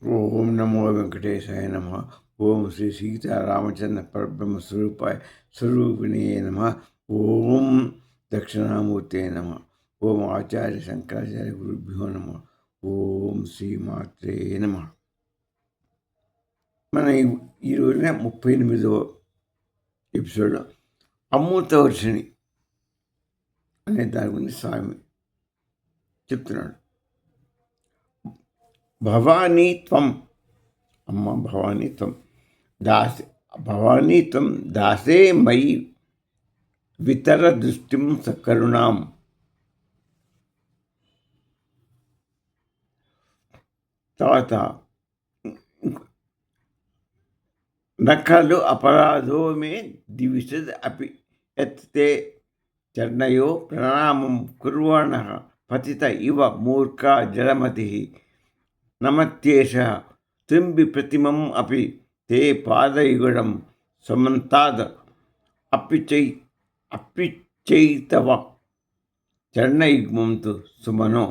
ఓం నమో వెంకటేశాయ నమ. ఓం శ్రీ సీతారామచంద్ర పరబ్రహ్మ స్వరూపిణే నమ. ఓం దక్షిణామూర్తే నమ. ఓం ఆచార్య శంకరాచార్య గురుభ్యో నమ. ఓం శ్రీమాత్రే నమ. మన ఈ రోజున 38వ ఎపిసోడ్ అమృతవర్షిణి అనే దాని గురించి స్వామి చెప్తున్నాడు. భవానీ త్వం, అమ్మ భవానీ త్వం దాసే, భవానీ త్వం దాసే మయి వితర దృష్టిం సకరుణాం. తర్వాత నఖలు అపరాధో మే దివిషద్ అపి ఎత్తే చర్ణయో ప్రణామం కుర్వాణః పతిత ఇవ మూర్ఖ జలమతి నమత్యేష త్రింబి ప్రతిమం అపి తే పాదయుగడం సమంతాద్ అప్పిచైతవ చరణయుగ్మంతు సుమనో.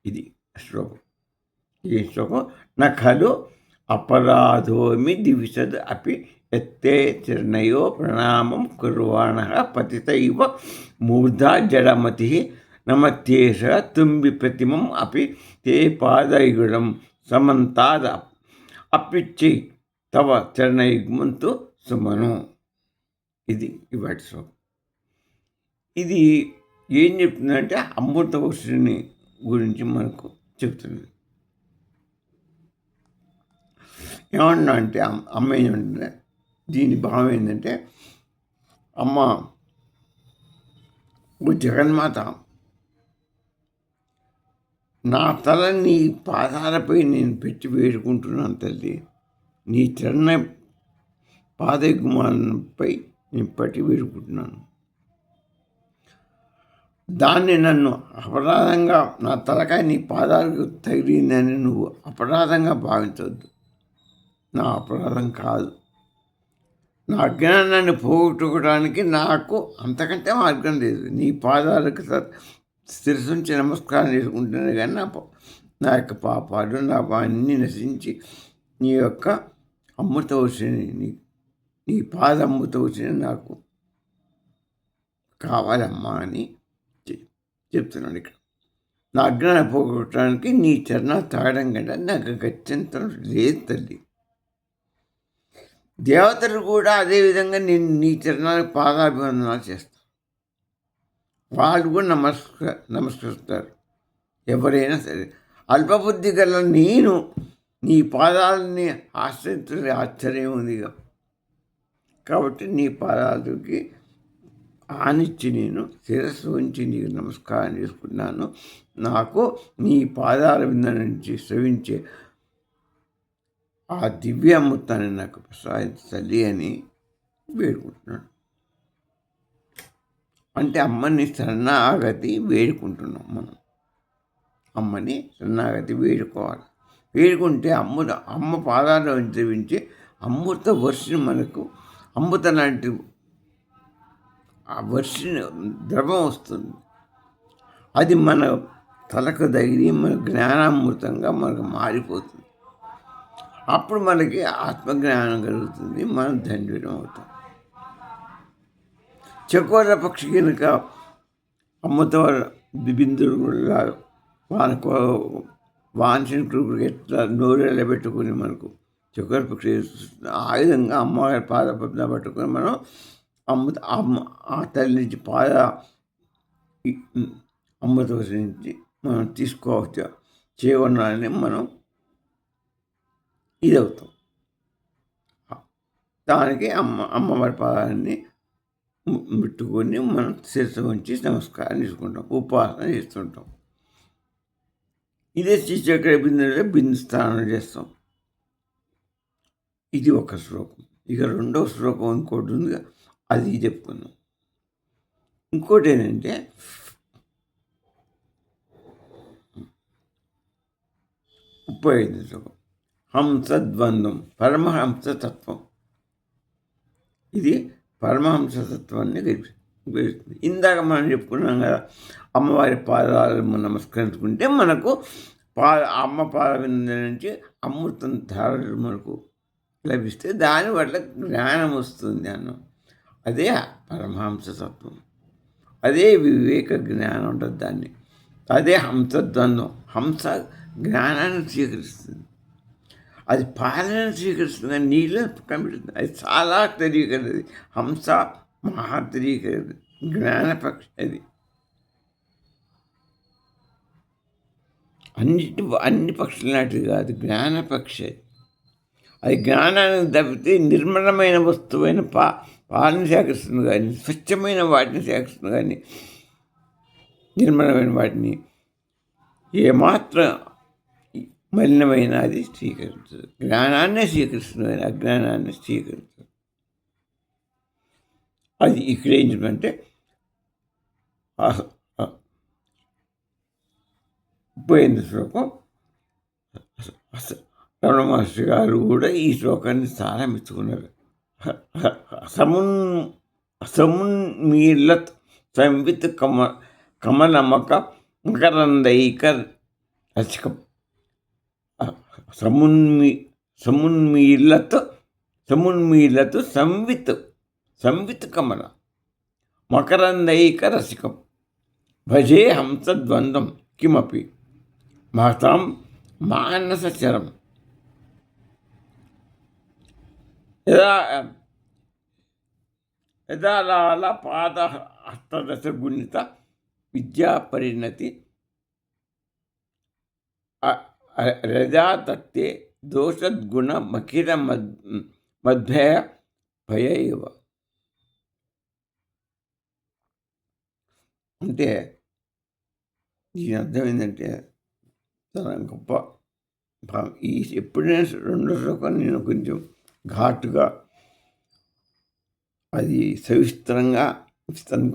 ఇది శ్లోకం. ఈ శ్లోకం నఖలు అపరాధోమి దివిషద్ అపి ఎత్తే చరణయో ప్రణామం కుర్వాణః పతిత ఇవ మూర్ధా జడమతి నమత్యేష తుంబి ప్రతిమం అపి తే పాదయుగడం సమంతాద అప్పిచ్చి తవ చరణయుగ్మంతు సుమను. ఇది ఇవాటి శ్లోకం. ఇది ఏం చెప్తుందంటే అమృతవర్షిణి గురించి మనకు చెప్తుంది. ఏమన్నా అంటే అమ్మ ఏమంటే దీని భావం ఏంటంటే, అమ్మ ఓ జగన్మాత, నా తల నీ పాదాలపై నేను పెట్టి వేడుకుంటున్నాను తల్లి. నీ చరణ పాదయుగ్మాలపై నేను పట్టి వేడుకుంటున్నాను. దాన్ని నన్ను అపరాధంగా, నా తలకాయ నీ పాదాలకు తగిలిందని నువ్వు అపరాధంగా భావించవద్దు. నా అపరాధం కాదు. నా అజ్ఞానాన్ని పోగొట్టుకోవడానికి నాకు అంతకంటే మార్గం లేదు. నీ పాదాలకు శిరసుంచి నమస్కారం చేసుకుంటున్నాను, కానీ నా యొక్క పాపాలు నా అన్నీ నశించి నీ యొక్క అమృతవర్షిణి, నీ పాద అమృతవర్షిణి నాకు కావాలమ్మా అని చెప్తున్నాను. ఇక్కడ నా అజ్ఞానం పోగొట్టడానికి నీ చరణాలు తాగడం కంటే నాకు గత్యంతరం లేదు తల్లి. దేవతలు కూడా అదేవిధంగా నేను నీ చరణాలకు పాదాభివందనాలు చేస్తాను. వాళ్ళు కూడా నమస్కరిస్తారు. ఎవరైనా సరే అల్పబుద్ధి గల నేను నీ పాదాలని ఆశ్రయించే ఆశ్చర్యం ఉందిగా. కాబట్టి నీ పాదాలకి ఆనిచ్చి నేను శిరస్సు ఉంచి నీకు నమస్కారం చేసుకున్నాను. నాకు నీ పాదాల వింద నుంచి శ్రవించే ఆ దివ్య అమృతాన్ని నాకు ప్రసాదించాలి అని వేడుకుంటున్నాను. అంటే అమ్మని శరణాగతి వేడుకుంటున్నాం మనం. అమ్మని శరణాగతి వేడుకోవాలి. వేడుకుంటే అమ్మ పాదాలు శ్రవించే అమృత వర్షం మనకు, అమృత లాంటి ఆ వర్షం ద్రవం వస్తుంది. అది మన తలకు తగిలి మన జ్ఞానామృతంగా మనకు మారిపోతుంది. అప్పుడు మనకి ఆత్మజ్ఞానం కలుగుతుంది, మనం ధన్యులం అవుతాం. చకోర పక్షి కనుక అమ్మతో బిబిందుడు వాంఛకుడికి ఎట్లా నోరెళ్ళ పెట్టుకుని మనకు చకోర పక్షి ఆ విధంగా అమ్మవారి పాదపద్మ పట్టుకొని మనం ఆ తల్లి నుంచి అమ్మతో నుంచి మనం తీసుకోవచ్చు చేయవనాలని మనం ఇదవుతాం. దానికి అమ్మవారి పాదాన్ని ముట్టుకొని మనం శిరస్సు ఉంచి నమస్కారం చేసుకుంటాం, ఉపాసన చేస్తుంటాం. ఇదే శ్రీచక్ర బిందులో బిందు స్థానం చేస్తాం. ఇది ఒక శ్లోకం. ఇక రెండవ శ్లోకం ఇంకోటి ఉంది, అది చెప్పుకుందాం. ఇంకోటి ఏంటంటే, ఉపయోగించడం హంసద్వంద్వం పరమహంసతత్వం. ఇది పరమహంసతత్వాన్ని ఇందాక మనం చెప్పుకున్నాం కదా, అమ్మవారి పాదాలను నమస్కరించుకుంటే మనకు అమ్మ పాలవింద నుంచి అమృతం ధారలు మనకు లభిస్తే దానివల్ల జ్ఞానం వస్తుంది అన్నాం. అదే పరమహంస తత్వం, అదే వివేక జ్ఞానం ఉంటుంది దాన్ని. అదే హంసద్వంద్వం. హంస జ్ఞానాన్ని స్వీకరిస్తుంది, అది పాలనను స్వీకరిస్తుంది, కానీ నీళ్ళని కనిపిస్తుంది. అది చాలా తెలియగలది. హంస మహా తెలియగలది, జ్ఞానపక్షి అది. అన్ని పక్షుల నాటిది కాదు, జ్ఞానపక్షి అది. అది జ్ఞానాన్ని తప్పితే నిర్మలమైన వస్తువైన పాలను సేకరిస్తుంది కానీ, స్వచ్ఛమైన వాటిని సేకరిస్తుంది కానీ, నిర్మలమైన వాటిని ఏమాత్రం మలినమైన అది స్వీకరించదు. జ్ఞానాన్నే స్వీకరిస్తుంది కానీ అజ్ఞానాన్ని స్వీకరించదు. అది ఇక్కడ ఏం చెప్పంటే పోయిన శ్లోకం రమణ మహర్షి గారు కూడా ఈ శ్లోకాన్ని చాలా మెచ్చుకున్నారు. సమున్మీలత్ సంవిత్ కమలమక మకరందైక రసికం. సమున్మీలత్ సంవిత్ కమల మకరందైక రసికం భజే హంసద్వంద్వం కిమపి మహతాం మానసచరం. యదాలాల పాద హస్తదశ గుణిత విద్యా పరిణతి రజాతత్తే దోషద్గుణ మకిర మధ్య భయ ఇవ. అంటే దీని అర్థం ఏంటంటే చాలా గొప్ప ఈ ఎప్పుడైనా రెండో శ్లోకం నేను కొంచెం ఘాటుగా అది సవిస్తరంగా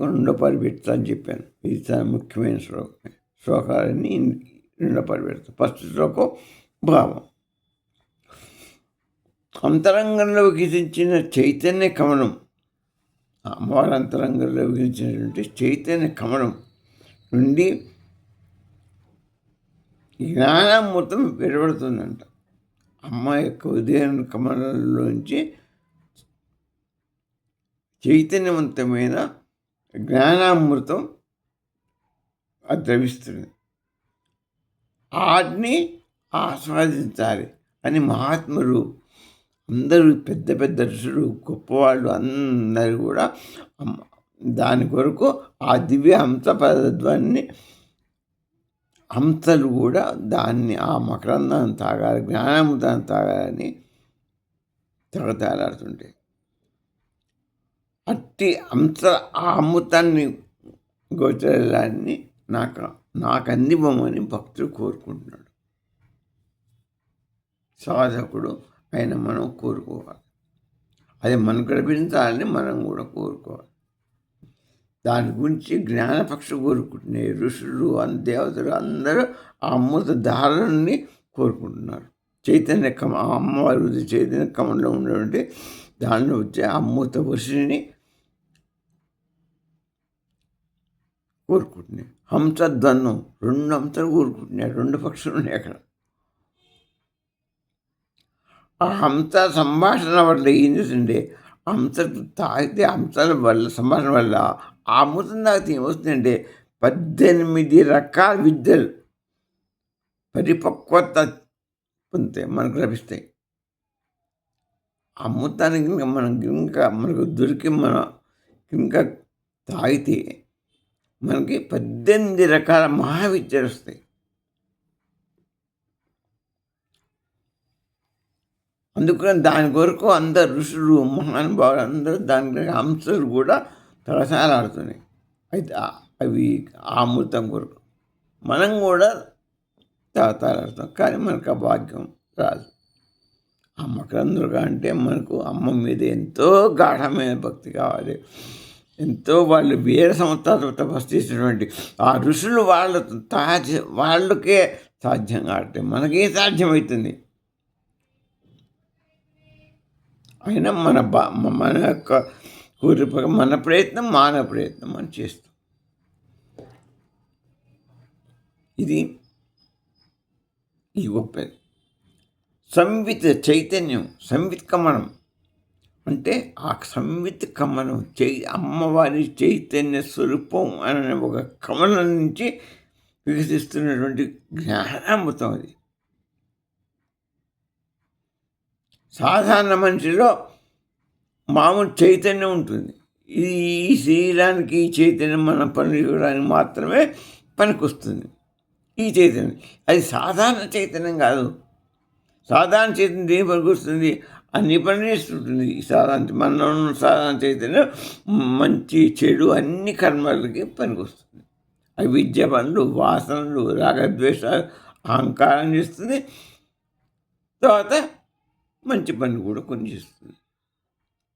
రెండో పారి పెడతా అని చెప్పాను. ఇది చాలా ముఖ్యమైన శ్లోకాలన్నీ రెండో పారి పెడతాను. ఫస్ట్ శ్లోకం భావం. అంతరంగంలో వికసించిన చైతన్య కమలం, అమ్మవారి అంతరంగంలో వికసించినటువంటి చైతన్య కమలం నుండి జ్ఞానామృతం వెలువడుతుందంట. అమ్మ యొక్క ఉదయం కమలంలోంచి చైతన్యవంతమైన జ్ఞానామృతం అది ద్రవిస్తుంది. వాటిని ఆస్వాదించాలి అని మహాత్ములు అందరూ, పెద్ద పెద్ద ఋషులు, గొప్పవాళ్ళు అందరూ కూడా దాని కొరకు ఆ దివ్య హంస పదత్వాన్ని, హంసలు కూడా దాన్ని ఆ మకరందాన్ని తాగాలి, జ్ఞానామృతాన్ని తాగాలని తగతాలాడుతుంటాయి. అట్టి హంస ఆ అమృతాన్ని గోచరాన్ని నాకు అందివ్వమని భక్తుడు కోరుకుంటున్నాడు. సాధకుడు అయిన మనం కోరుకోవాలి, అది మనకు లభించాలని మనం కూడా కోరుకోవాలి. దాని గురించి జ్ఞానపక్ష కోరుకుంటున్నాయి. ఋషులు దేవతలు అందరూ ఆ అమృత ధారణని కోరుకుంటున్నారు. చైతన్య అమ్మవారి చైతన్య కమంలో ఉన్నటువంటి దానిలో వచ్చే అమృత వర్షిని కోరుకుంటున్నాయి. హంసద్వన్నం, రెండు హంసలు కోరుకుంటున్నాయి, రెండు పక్షులు ఉన్నాయి అక్కడ. ఆ హంస సంభాషణ వల్ల ఏం చేస్తుండే, హంస తాగితే హంసల వల్ల సంభాషణ వల్ల ఆ అమృతం తాగితే ఏమొస్తుందంటే 18 రకాల విద్యలు పరిపక్వత పొందుతాయి, మనకు లభిస్తాయి. అమృతానికి మనకు దొరికి ఇంకా తాగితే మనకి 18 రకాల మహావిద్యలు వస్తాయి. అందుకని దాని కొరకు అందరు ఋషులు, మహానుభావులు అందరూ దాని హంసలు కూడా తలసాలాడుతున్నాయి. అయితే అవి అమృతం కొరకు మనం కూడా తలతాలాడుతాం, కానీ మనకు ఆ భాగ్యం రాదు. ఆ మకరందుగా అంటే మనకు అమ్మ మీద ఎంతో గాఢమైన భక్తి కావాలి. ఎంతో వాళ్ళు వేల సంవత్సరాలు తపస్సు చేసినటువంటి ఆ ఋషులు వాళ్ళకే సాధ్యం కాబట్టి మనకే సాధ్యమవుతుంది. అయినా మన యొక్క కోరిక, మన ప్రయత్నం, మానవ ప్రయత్నం అని చేస్తాం. ఇది ఈ గొప్పది. సంవిత్ చైతన్యం, సంవిత్ కమలం అంటే ఆ సంవిత్ కమలం అమ్మవారి చైతన్య స్వరూపం అనే ఒక కమలం నుంచి వికసిస్తున్నటువంటి జ్ఞానామృతం అది. సాధారణ మనిషిలో మామూలు చైతన్యం ఉంటుంది. ఈ శరీరానికి ఈ చైతన్యం మన పనులు ఇవ్వడానికి మాత్రమే పనికొస్తుంది. ఈ చైతన్యం అది సాధారణ చైతన్యం కాదు. సాధారణ చైతన్యం దేని పనికొస్తుంది? అన్ని పనులు చేస్తుంటుంది. మనలో ఉన్న సాధారణ చైతన్యం మంచి చెడు అన్ని కర్మలకి పనికొస్తుంది. అవిద్య పనులు, వాసనలు, రాగద్వేషాలు, అహంకారం చేస్తుంది. తర్వాత మంచి పనులు కూడా కొన్ని చేస్తుంది.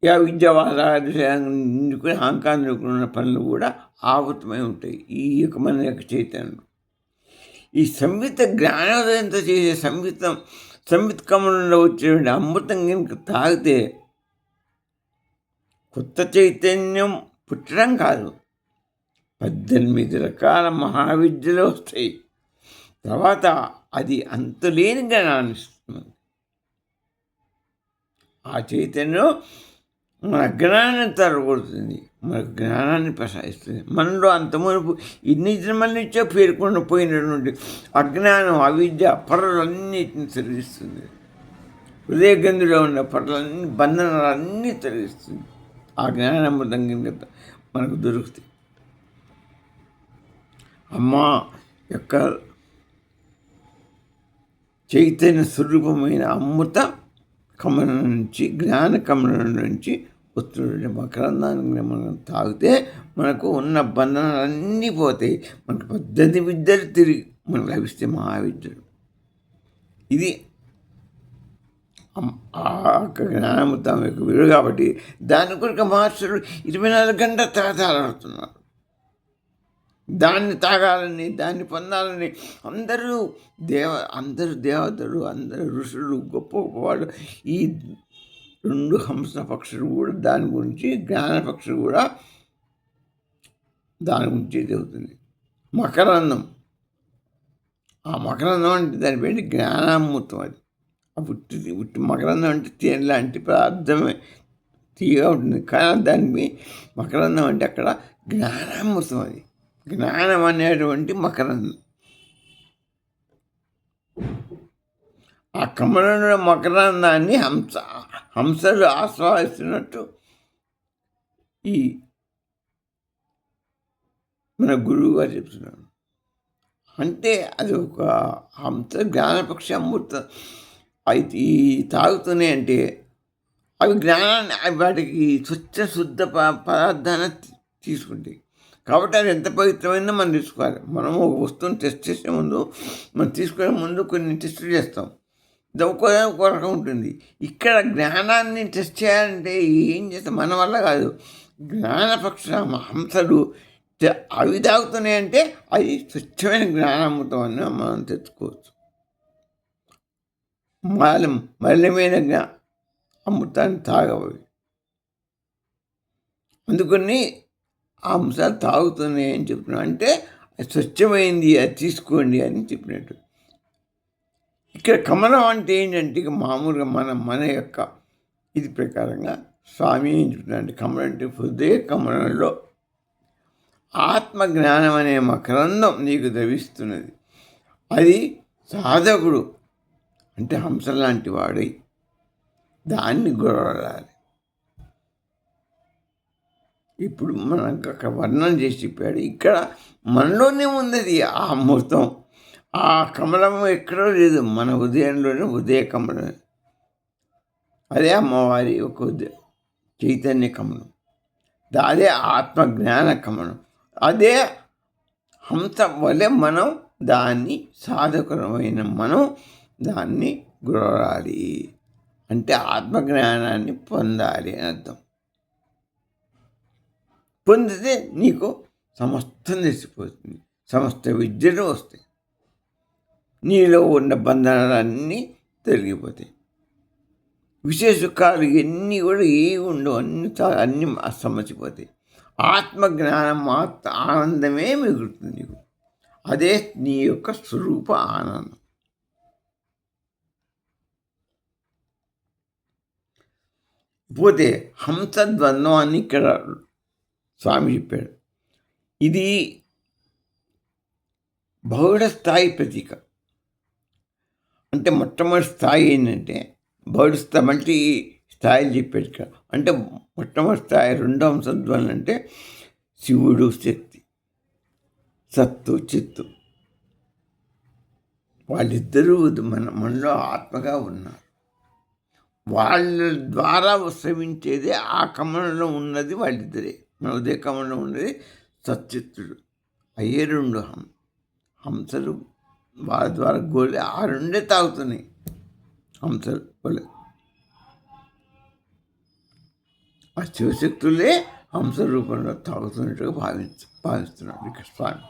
విద్య రాగద్వేషాన్ని అహంకారం ఉన్న పనులు కూడా ఆవృతమై ఉంటాయి ఈ యొక్క మన యొక్క చైతన్యం. ఈ సంవిత జ్ఞానోదయంతో చేసే సంవిత్ కమలంలో వచ్చేటువంటి అమృతం కనుక తాగితే కొత్త చైతన్యం పుట్టడం కాదు, 18 రకాల మహావిద్యలు వస్తాయి. తర్వాత అది అంతులేని జ్ఞానాన్ని ఇస్తుంది. ఆ చైతన్యం మన అజ్ఞానాన్ని తరగొడుతుంది, మనకు జ్ఞానాన్ని ప్రసాదిస్తుంది. మనలో అంతమునుపు ఇన్ని జన్మల నుంచో పేర్కొని పోయినటువంటి అజ్ఞానం, అవిద్య పొరలన్నిటిని తొలగిస్తుంది. హృదయగంధులో ఉన్న పొరలన్నీ, బంధనాలన్నీ తొలగిస్తుంది. ఆ జ్ఞానామృతం కింద మనకు దొరుకుతాయి. అమ్మ యొక్క చైతన్య స్వరూపమైన అమృత కమలం నుంచి, జ్ఞాన కమలం నుంచి వస్తున్న మకరందాన్ని మనం తాగితే మనకు ఉన్న బంధనాలన్నీ పోతాయి. మనకు 18 విద్యలు తిరిగి మనకు లభిస్తే మహావిద్యలు. ఇది ఆ జ్ఞానమృతం యొక్క విలువ. కాబట్టి దాని కొరకు మహర్షులు 24 గంటల తాగుతున్నారు. దాన్ని తాగాలని, దాన్ని పొందాలని అందరూ దేవతలు, అందరూ ఋషులు, గొప్ప గొప్పవాళ్ళు. ఈ 2 హంస పక్షులు కూడా దాని గురించి, జ్ఞాన పక్షులు కూడా దాని గురించి చెబుతుంది. మకరందం, ఆ మకరందం అంటే దాని పేరు జ్ఞానామృతం. అది ఉట్టి మకరందం అంటే తేనె లాంటి పదార్థమే, తీయగా ఉంటుంది. కానీ దాన్ని మకరందం అంటే అక్కడ జ్ఞానామృతం. అది జ్ఞానం అనేటువంటి మకరందం. ఆ కమలంలో మకరందాన్ని హంసలు ఆస్వాదిస్తున్నట్టు ఈ మన గురువు గారు చెప్తున్నాడు. అంటే అది ఒక హంస జ్ఞానపక్షి అమృతం. అయితే ఈ తాగుతున్నాయి అంటే అవి జ్ఞానాన్ని, వాటికి స్వచ్ఛ శుద్ధ పదార్థాన్ని తీసుకుంటాయి. కాబట్టి అది ఎంత పవిత్రమైందో మనం తీసుకోవాలి. మనము ఒక వస్తువుని టెస్ట్ చేసే ముందు, మనం తీసుకునే ముందు కొన్ని టెస్టులు చేస్తాం. ఇది ఒక రకం ఉంటుంది. ఇక్కడ జ్ఞానాన్ని టెస్ట్ చేయాలంటే ఏం చేస్తాం? మన వల్ల కాదు. జ్ఞానపక్ష హంసలు అవి తాగుతున్నాయంటే అది స్వచ్ఛమైన జ్ఞానామృతం అని మనం తెచ్చుకోవచ్చు. మలినమైన అమృతాన్ని తాగవి. అందుకని ఆ అంశాలు తాగుతున్నాయి అని చెప్తున్నాం. అంటే స్వచ్ఛమైంది, అది తీసుకోండి అని చెప్పినట్టు. ఇక్కడ కమలం అంటే ఏంటంటే ఇక మామూలుగా మన యొక్క ఇది ప్రకారంగా స్వామి ఏం చెప్తున్నారంటే, కమలం అంటే హృదయ కమలంలో ఆత్మజ్ఞానం అనే మకరందం నీకు ద్రవిస్తున్నది. అది సాధకుడు అంటే హంస లాంటి వాడై దాన్ని గురవడాలి. ఇప్పుడు మనకు అక్కడ వర్ణన చేసి చెప్పాడు. ఇక్కడ మనలోనే ఉంది ఆ అమృతం. ఆ కమలం ఎక్కడో లేదు, మన హృదయంలోనే ఉదయ కమలం. అదే అమ్మవారి ఒక చైతన్య కమలం, అదే ఆత్మజ్ఞాన కమలం. అదే హంస వలె మనం దాన్ని, సాధకులమైన మనం దాన్ని గురవాలి. అంటే ఆత్మజ్ఞానాన్ని పొందాలి అని అర్థం. పొందితే నీకు సమస్తం తెలిసిపోతుంది, సమస్త విద్యలు వస్తాయి, నీలో ఉన్న బంధనాలన్నీ తొలగిపోతాయి. విశేష సుఖాలు ఎన్ని కూడా ఏవి ఉండవు, అన్నీ అసమసిపోతాయి. ఆత్మజ్ఞానం ఆనందమే మిగులుతుంది నీకు. అదే నీ యొక్క స్వరూప ఆనందం. పోతే హంసద్వంద్వం అని ఇక్కడ స్వామి చెప్పాడు. ఇది బహుళ స్థాయి ప్రతీక. అంటే మొట్టమొదటి స్థాయి ఏంటంటే బహుళ స్థాయి మల్టీ స్థాయిలు చెప్పాడు ఇక్కడ. అంటే మొట్టమొదటి స్థాయి రెండో హంసద్వంద్వం అంటే శివుడు శక్తి, సత్తు చిత్తు, వాళ్ళిద్దరూ మనలో ఆత్మగా ఉన్నారు. వాళ్ళ ద్వారా ఉత్సవించేది ఆ కమలంలో ఉన్నది వాళ్ళిద్దరే. మన ఉదయ కమలంలో ఉన్నది సచ్చిత్తుడు. అయ్యే రెండు హంసలు వాళ్ళ ద్వారా గోలి ఆ రెండే తాగుతున్నాయి హంసలు గోలి. ఆ శివశక్తులే హంస రూపంలో తాగుతున్నట్టుగా భావిస్తున్నాడు ఇక్కడ స్వామి.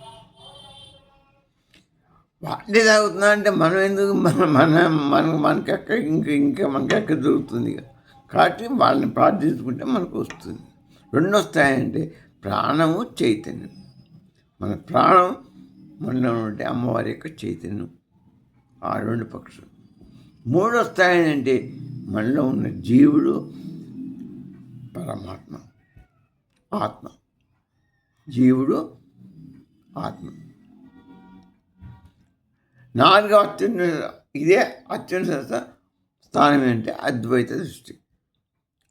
వాళ్ళే తాగుతున్నా అంటే మనం ఎందుకు మనకెక్క ఇంకా మనకెక్క దొరుకుతుంది కాబట్టి వాళ్ళని ప్రార్థించుకుంటే మనకు వస్తుంది. రెండో స్థాయి అంటే ప్రాణము చైతన్యం. మన ప్రాణం మనలో ఉంటే అమ్మవారి యొక్క చైతన్యం, ఆ రెండు పక్షులు. మూడో స్థాయి అంటే మనలో ఉన్న జీవుడు పరమాత్మ, ఆత్మ. జీవుడు ఆత్మ. నాలుగవ ఇదే అత్యున్నత స్థానం ఏంటంటే అద్వైత దృష్టి.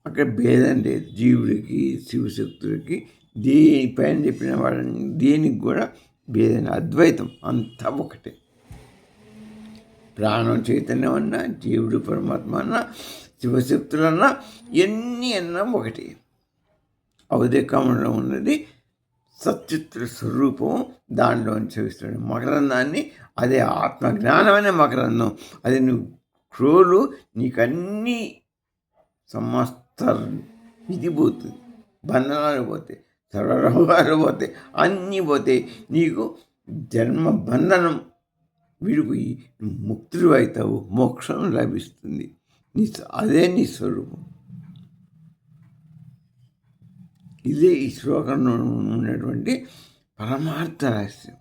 అక్కడ భేదం లేదు. జీవుడికి శివశక్తులకి దేనిపైన చెప్పిన వాళ్ళని దేనికి కూడా భేదం, అద్వైతం అంతా ఒకటే. ప్రాణం చైతన్యం అన్నా, జీవుడు పరమాత్మ అన్నా, శివశక్తులన్నా ఎన్ని అన్నా ఒకటి. ఔదయకంలో ఉన్నది సచ్చిత్ర స్వరూపం, దానిలో చవిస్తాడు మకరందాన్ని. అదే ఆత్మజ్ఞానమైన మకరందం. అది నువ్వు క్రోలు నీకన్నీ సమస్త ఇది పోతుంది, బంధనాలు పోతాయి, సర్వరోగాలు పోతాయి, అన్నీ పోతాయి. నీకు జన్మ బంధనం విడిపోయి ముక్తులు అవుతావు, మోక్షం లభిస్తుంది. అదే నీ స్వరూపం. ఇదే ఈ శ్లోకంలో ఉన్నటువంటి పరమార్థ రహస్యం.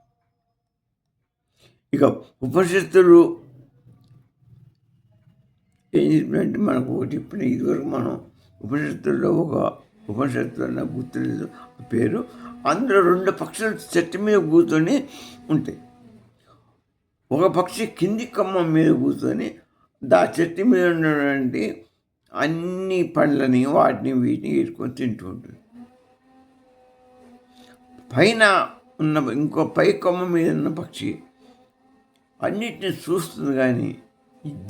ఇక ఉపనిషత్తులు ఏం చెప్పినట్టు మనకు ఒకటి ఇప్పుడు ఇదివరకు మనం ఉపనిషత్తుల్లో ఒక ఉపనిషత్తులు నాకు గుర్తులేదు పేరు. అందులో రెండు పక్షులు చెట్టు మీద కూర్చొని ఉంటాయి. ఒక పక్షి కింది కొమ్మ మీద కూర్చొని చెట్టు మీద ఉన్నటువంటి అన్ని పండ్లని వాటిని వీటిని ఏరుకొని తింటూ ఉంటుంది. పైన ఉన్న ఇంకో పై కొమ్మ మీద ఉన్న పక్షి అన్నిటిని చూస్తుంది, కానీ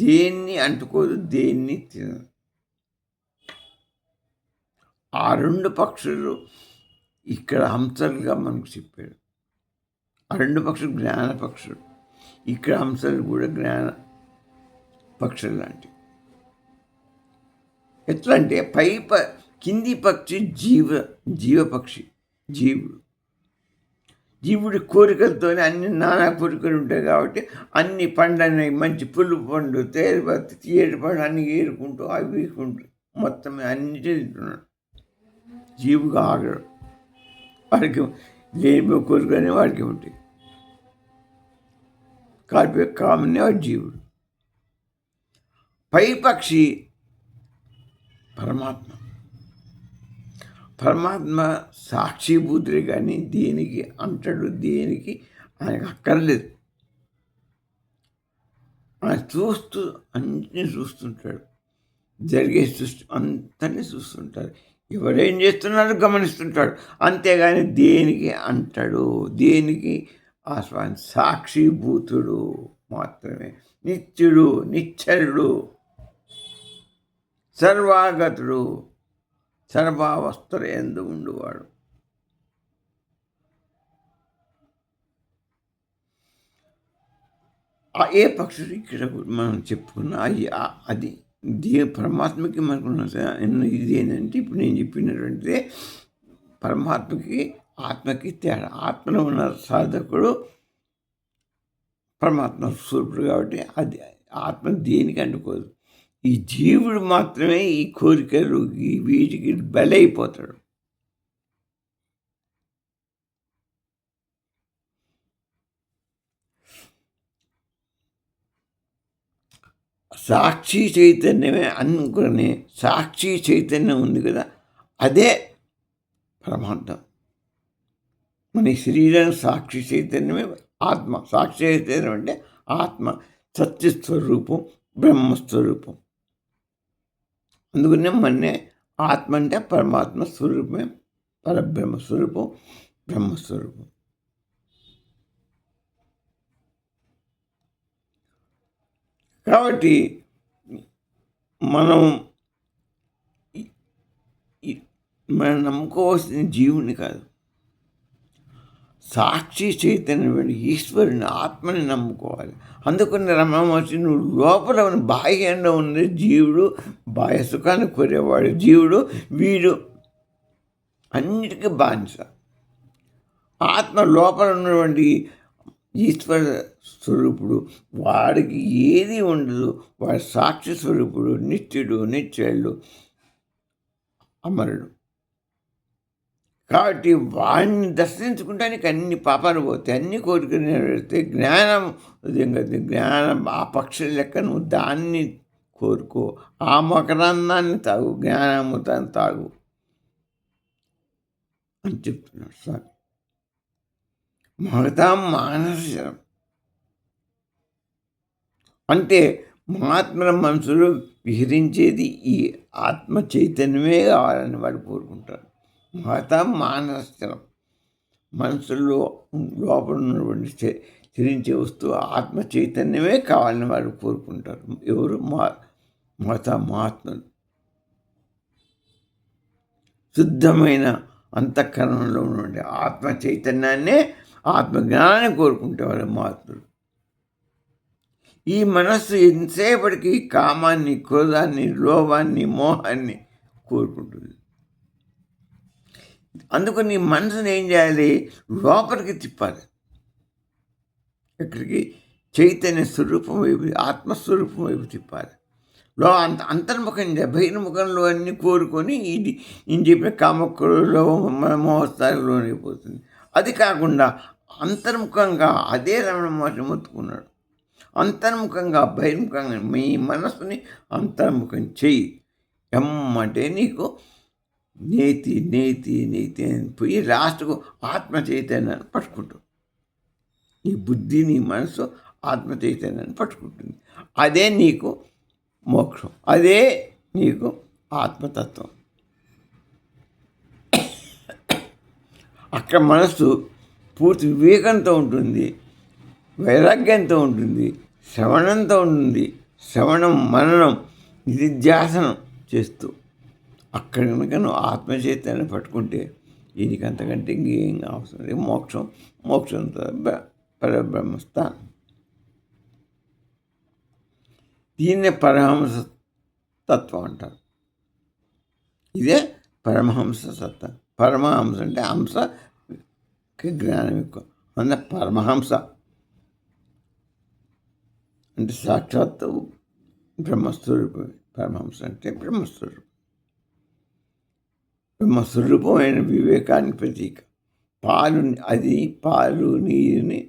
దేన్ని అంటుకోదు, దేన్ని తినదు. ఆ రెండు పక్షులు ఇక్కడ హంసలుగా మనకు చెప్పాడు. ఆ రెండు పక్షులు జ్ఞాన పక్షులు, ఇక్కడ హంసలు కూడా జ్ఞాన పక్షులు లాంటివి. ఎట్లా అంటే కింది పక్షి జీవపక్షి, జీవుడు. జీవుడి కోరికలతోనే అన్ని నానా కోరికలు ఉంటాయి కాబట్టి అన్ని పండ్లని మంచి పుల్లు పండు, తేలిపత్తి, తీయటి పండు అన్ని ఏరుకుంటూ అవి వీసుకుంటూ మొత్తం అన్నిటి తింటున్నాడు. జీవుగా ఆగడు. వాడికి లేని కోరికనే వాడికి ఉంటాయి. కామనే వాడి జీవుడు. పై పక్షి పరమాత్మ. పరమాత్మ సాక్షిభూతుడే కానీ దేనికి అంటాడు, దేనికి ఆయనకు అక్కర్లేదు. ఆయన చూస్తూ అన్నిటినీ చూస్తుంటాడు. జరిగే సృష్టి అంతనే చూస్తుంటాడు. ఎవరేం చేస్తున్నారో గమనిస్తుంటాడు. అంతేగాని దేనికి అంటాడు, దేనికి ఆస్వాది. సాక్షిభూతుడు మాత్రమే. నిత్యుడు, నిశ్చలుడు, సర్వాగతుడు, సర్వావస్థలు ఎందు ఉండువాడు. ఏ పక్షులు ఇక్కడ మనం చెప్పుకున్నా అది పరమాత్మకి మనకున్న ఇది ఏంటంటే ఇప్పుడు నేను చెప్పినటువంటిదే పరమాత్మకి ఆత్మకి తేడా. ఆత్మలో ఉన్న సాధకుడు పరమాత్మ స్వరూపుడు కాబట్టి అది ఆత్మ దేనికి అంటుకోదు. ఈ జీవుడు మాత్రమే ఈ కోరికలు వీటికి బలైపోతాడు. సాక్షి చైతన్యమే అనుకునే సాక్షి చైతన్యం ఉంది కదా, అదే పరమార్థం. మన ఈ శరీరానికి సాక్షి చైతన్యమే ఆత్మ. సాక్షి చైతన్యం అంటే ఆత్మ, సత్యస్వరూపం, బ్రహ్మస్వరూపం. అందుకనే మన్నే ఆత్మ అంటే పరమాత్మ స్వరూపమే, పరబ్రహ్మ స్వరూపం, బ్రహ్మస్వరూపం. కాబట్టి మనం మనం నమ్ముకోవాల్సిన జీవుని కాదు, సాక్షి చైతన్యం ఈశ్వరుని ఆత్మని నమ్ముకోవాలి. అందుకని రమణ మహర్షి, నువ్వు లోపల బాహ్యంలో ఉన్న జీవుడు, బాహ్య సుఖాన్ని కోరేవాడు జీవుడు, వీడు అన్నిటికీ బానిస. ఆత్మ లోపల ఉన్నటువంటి ఈశ్వర స్వరూపుడు, వాడికి ఏది ఉండదు. వాడి సాక్షి స్వరూపుడు, నిత్యుడు, నిత్యుడు, అమరుడు. కాబట్టి వాడిని దర్శించుకుంటానికి అన్ని పాపాలు పోతాయి, అన్ని కోరికలు నెరవేరుతే జ్ఞానం ఉదయం కదా. జ్ఞానం ఆ పక్షుల లెక్క నువ్వు దాన్ని కోరుకో, ఆ మకరందాన్ని తాగు, జ్ఞానామృతాన్ని తాగు అని చెప్తున్నాడు స్వామి. మహతాం మానసం అంటే మహాత్ముల మనసులో విహరించేది ఈ ఆత్మ చైతన్యమే కావాలని వాడు కోరుకుంటాడు. మహతాం మానసం, మనసులో లోపల ఉన్నటువంటి చరించే వస్తువు ఆత్మ చైతన్యమే కావాలని వాడు కోరుకుంటారు. ఎవరు? మహాత్ములు. శుద్ధమైన అంతఃకరణలో ఉన్నటువంటి ఆత్మ చైతన్యాన్నే, ఆత్మజ్ఞానాన్ని కోరుకుంటేవాడు మహాత్ముడు. ఈ మనస్సు ఎంతసేపటికి కామాన్ని, క్రోధాన్ని, లోభాన్ని, మోహాన్ని కోరుకుంటుంది. అందుకని మనసుని ఏం చేయాలి? లోపలికి తిప్పాలి. ఇక్కడికి చైతన్య స్వరూపం వైపు, ఆత్మస్వరూపం వైపు తిప్పాలి. అంతర్ముఖంగా బహిర్ముఖంలో అన్నీ కోరుకొని ఇది నేను చెప్పిన కామక్రోధంలో మోహస్థాయిలో అయిపోతుంది. అది కాకుండా అంతర్ముఖంగా అదే రమణ మహర్షి మొత్తుకున్నాడు. అంతర్ముఖంగా, బహిర్ముఖంగా మీ మనసుని అంతర్ముఖం చెయ్యి. ఎమ్మంటే నీకు నేతి నేతి నేతి అని పోయి లాస్ట్కు ఆత్మ చైతన్యాన్ని పట్టుకుంటుంది. నీ బుద్ధి, నీ మనసు ఆత్మ చైతన్యాన్ని పట్టుకుంటుంది. అదే నీకు మోక్షం, అదే నీకు ఆత్మతత్వం. అక్కడ మనసు పూర్తి వివేకంతో ఉంటుంది, వైరాగ్యంతో ఉంటుంది, శ్రవణంతో ఉంటుంది. శ్రవణం, మననం, నిధిధ్యాసనం చేస్తూ అక్కడ కనుక నువ్వు ఆత్మచైతన్యాన్ని పట్టుకుంటే దీనికి అంతకంటే ఇంకేం అవసరం లేదు. మోక్షంతో పరబ్రహ్మస్థానం. దీన్నే పరమహంస తత్వం అంటారు. ఇదే పరమహంస సత్వం. పరమహంస అంటే హంసకి జ్ఞానం ఎక్కువ. అందులో పరమహంస అంటే సాక్షాత్తు బ్రహ్మస్వరూపం. పరమహంస అంటే బ్రహ్మస్వరూపం. బ్రహ్మస్వరూపమైన వివేకానికి ప్రతీక. పాలు నీరుని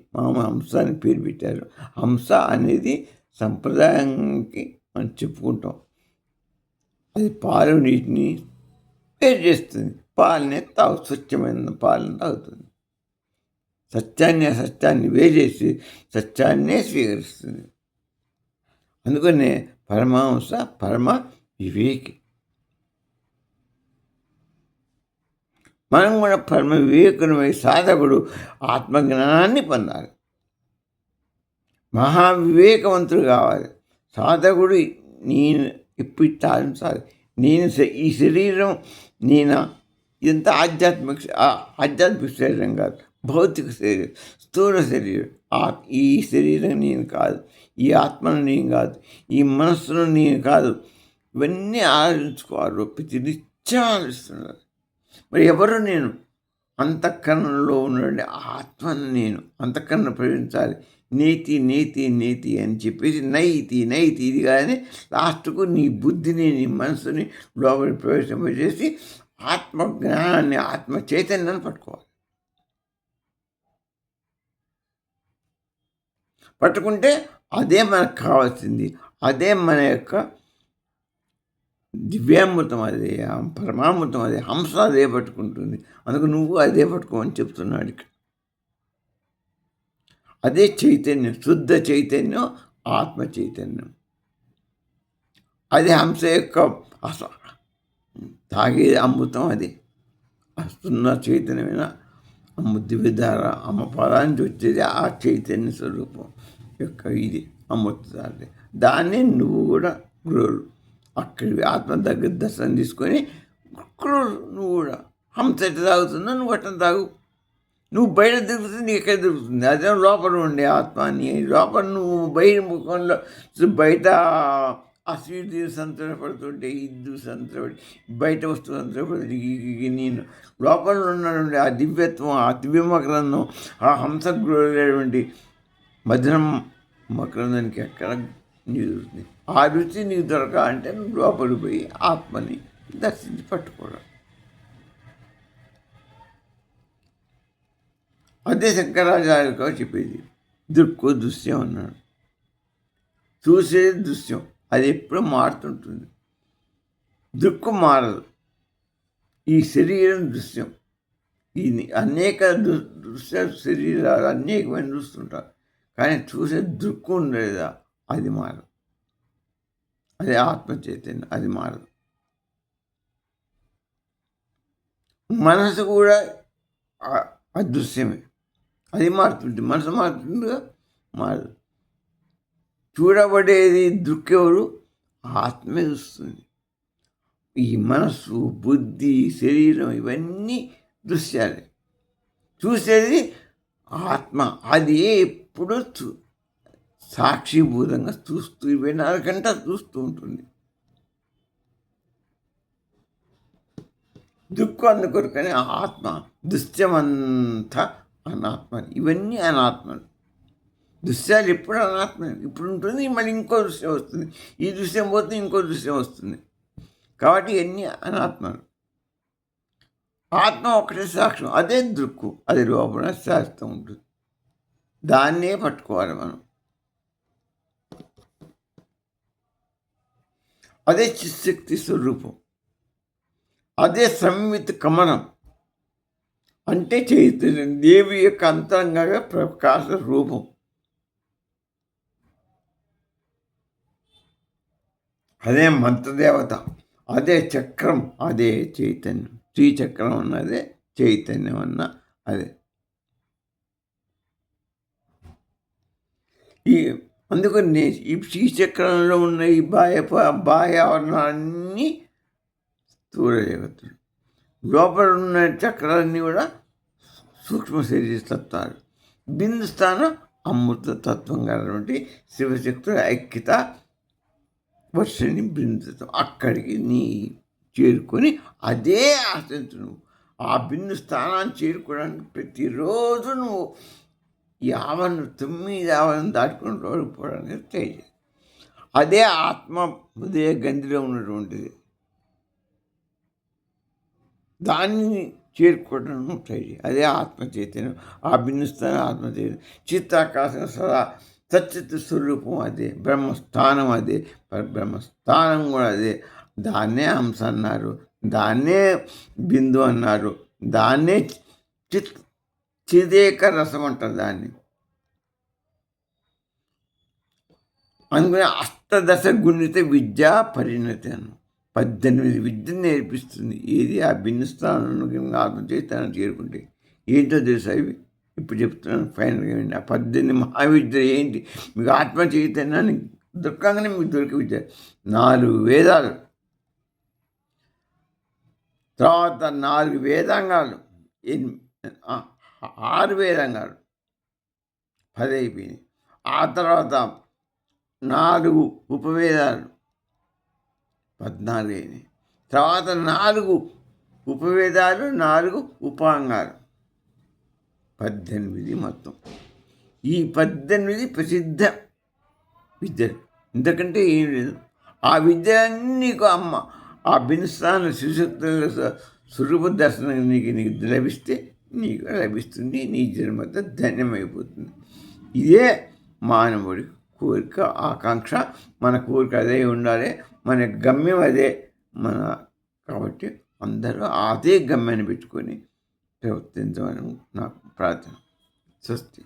హంస అని పేరు పెట్టారు. హంస అనేది సంప్రదాయానికి మనం చెప్పుకుంటాం. అది పాలు నీటిని వేరు చేస్తుంది. పాలనే స్వచ్ఛమైన పాలను తాగుతుంది. సత్యాన్ని వేరు చేసి సత్యాన్నే స్వీకరిస్తుంది. అందుకనే పరమహంస పరమ వివేకి. మనం కూడా పరమ వివేకులమై సాధకుడు ఆత్మజ్ఞానాన్ని పొందాలి. మహావివేకవంతుడు కావాలి సాధకుడు. నేను ఇప్పుడు సాధించాలి. ఈ శరీరం నేను ఇదంతా ఆధ్యాత్మిక శరీరం కాదు, భౌతిక శరీరం, స్థూల శరీరం. ఈ శరీరం నేను కాదు, ఈ ఆత్మను నేను కాదు, ఈ మనస్సును నేను కాదు. ఇవన్నీ ఆలోచించుకోవాలి. ప్రతి నిత్యం ఆలోచిస్తున్నారు. మరి ఎవరు నేను? అంతఃకరణలో ఉన్నటువంటి ఆత్మను నేను అంతఃకరణ ప్రవేశించాలి. నీతి నీతి నీతి అని చెప్పేసి నైతి నైతి ఇది కానీ లాస్ట్కు నీ బుద్ధిని, నీ మనసుని లోపలి ప్రవేశింపజేసి ఆత్మజ్ఞానాన్ని, ఆత్మ చైతన్యాన్ని పట్టుకోవాలి. పట్టుకుంటే అదే మనకు కావాల్సింది, అదే మన యొక్క దివ్యామృతం, అది పరమామృతం, అది హంస అదే పట్టుకుంటుంది. అందుకు నువ్వు అదే పట్టుకోమని చెప్తున్నాడు ఇక్కడ. అదే చైతన్యం, శుద్ధ చైతన్యం, ఆత్మ చైతన్యం. అది హంస యొక్క తాగే అమృతం. అది వస్తున్న చైతన్యమైన దివ్యధార అమ్మ పదానికి వచ్చేది ఆ చైతన్య స్వరూపం యొక్క ఇది అమృతధార. దాన్ని నువ్వు కూడా గురువులు అక్కడికి ఆత్మ దగ్గర దర్శనం తీసుకొని నువ్వు కూడా హంస ఎట్లా తాగుతుందో నువ్వు అట్లా తాగు. నువ్వు బయట తిరుగుతుంది, నీకు ఎక్కడ తిరుగుతుంది? అదే లోపల ఉండే ఆత్మ. నీ లోపల నువ్వు బయట ముఖంలో బయట ఆ స్వీట్ సంతోషపడుతుంటే ఇది సంతోషపడి బయట వస్తువు సంతోషపడి నేను లోపల ఉన్నటువంటి ఆ దివ్యత్వం, ఆ దివ్య మకరందం, ఆ హంస గురైనటువంటి మధురం మకరందానికి ఎక్కడ నీకు దొరుకుతుంది? ఆ రుచి నీకు దొరకాలంటే నువ్వు లోపలికి పోయి ఆత్మని దర్శించి పట్టుకోవడం. అదే శంకరాచార్యులు చెప్పేది. దృక్కు దృశ్యం అన్నాడు. చూసేది దృశ్యం, అది ఎప్పుడూ మారుతుంటుంది. దృక్కు మారదు. ఈ శరీరం దృశ్యం. ఈ అనేక దృశ్యాలు, శరీరాలు అనేకమైన చూస్తుంటారు, కానీ చూసే దృక్కు ఉండేదా అది మారదు. అది ఆత్మ చైతన్యం, అది మారదు. మనసు కూడా అదృశ్యమే, అది మారుతుంది. మనసు మారుతుందిగా, మారదు. చూడబడేది దృక్కెవరు? ఆత్మే చూస్తుంది. ఈ మనస్సు, బుద్ధి, శరీరం ఇవన్నీ దృశ్యాలే. చూసేది ఆత్మ. అది ఎప్పుడు సాక్షిభూతంగా చూస్తూ 24 గంటలు చూస్తూ ఉంటుంది. దుఃఖం అందుకొరకని ఆత్మ. దృశ్యమంతా అనాత్మ. ఇవన్నీ అనాత్మలు. దృశ్యాలు ఎప్పుడు అనాత్మ. ఇప్పుడు ఉంటుంది, మళ్ళీ ఇంకో దృశ్యం వస్తుంది. ఈ దృశ్యం పోతే ఇంకో దృశ్యం వస్తుంది. కాబట్టి ఇవన్నీ అనాత్మలు. ఆత్మ ఒకటే సాక్ష్యం, అదే దృక్కు. అది లోపల శాస్త్రం ఉంటుంది. దాన్నే పట్టుకోవాలి మనం. అదే చిశక్తి స్వరూపం. అదే సంవిత్ కమలం అంటే చైతన్యం, దేవి యొక్క అంతరంగంగా ప్రకాశ రూపం. అదే మంత్రదేవత, అదే చక్రం, అదే చైతన్యం. శ్రీచక్రం అన్నదే చైతన్యం అన్న అదే. ఈ అందుకని ఈ శ్రీచక్రంలో ఉన్న ఈ బాహ్యావరణాలన్నీ స్థూల జగత్తులు. లోపల ఉన్న చక్రాలన్నీ కూడా సూక్ష్మ శరీరతత్వాలు. బిందు స్థానం అమృత తత్వంగా ఉన్నటువంటి శివశక్తుల ఐక్యత వర్షని బిందుత్వం. అక్కడికి నీ చేరుకొని అదే ఆశించు. నువ్వు ఆ బిందు స్థానాన్ని చేరుకోవడానికి ప్రతిరోజు నువ్వు 9 దాటుకుని రోడ్డుపోవడానికి ట్రై చేయి. అదే ఆత్మ ఉదయ గంధిలో ఉన్నటువంటిది. దాన్ని చేరుకోవడం ట్రై చేయి. అదే ఆత్మ చైతన్యం. ఆ బిందుస్థానం ఆత్మ చైతన్యం. చిత్తాకాశం సదా సచ్చిత్ స్వరూపం అదే. బ్రహ్మస్థానం అదే. బ్రహ్మస్థానం కూడా అదే. దాన్నే హంస అన్నారు, దాన్నే బిందు అన్నారు, దాన్నే చిదేక రసం అంటారు దాన్ని. అందుకని అష్టదశ గుణిత విద్యా పరిణతి అన్న 18 విద్యను నేర్పిస్తుంది. ఏది? ఆ భిన్న స్థానంలో ఆత్మ చైతన్యాన్ని చేరుకుంటే ఏంటో తెలుసు అవి. ఇప్పుడు చెప్తున్నాను ఫైనల్గా. ఆ 18 మహావిద్యలు ఏంటి? మీకు ఆత్మ చైతన్యాన్ని దొరకగానే మీకు దొరికే విద్య 4 వేదాలు, తర్వాత 4 వేదాంగాలు, 6 వేదాంగాలు 10 అయిపోయినాయి. ఆ తర్వాత 4 ఉపవేదాలు 14 అయినాయి. తర్వాత 4 ఉపవేదాలు, 4 ఉపాంగాలు 18 మొత్తం. ఈ 18 ప్రసిద్ధ విద్యలు. ఎందుకంటే ఏం లేదు. ఆ విద్యలన్నీ నీకు అమ్మ ఆ బిన్స్థాన శిశుక్తుల స్వరూప దర్శనం నీకు లభిస్తే నీకు లభిస్తుంది. నీ జన్మతో ధన్యమైపోతుంది. ఇదే మానవుడి కోరిక, ఆకాంక్ష. మన కోరిక అదే ఉండాలి, మన గమ్యం అదే. మన కాబట్టి అందరూ అదే గమ్యాన్ని పెట్టుకొని ప్రవర్తించమని నాకు ప్రార్థన. స్వస్తి.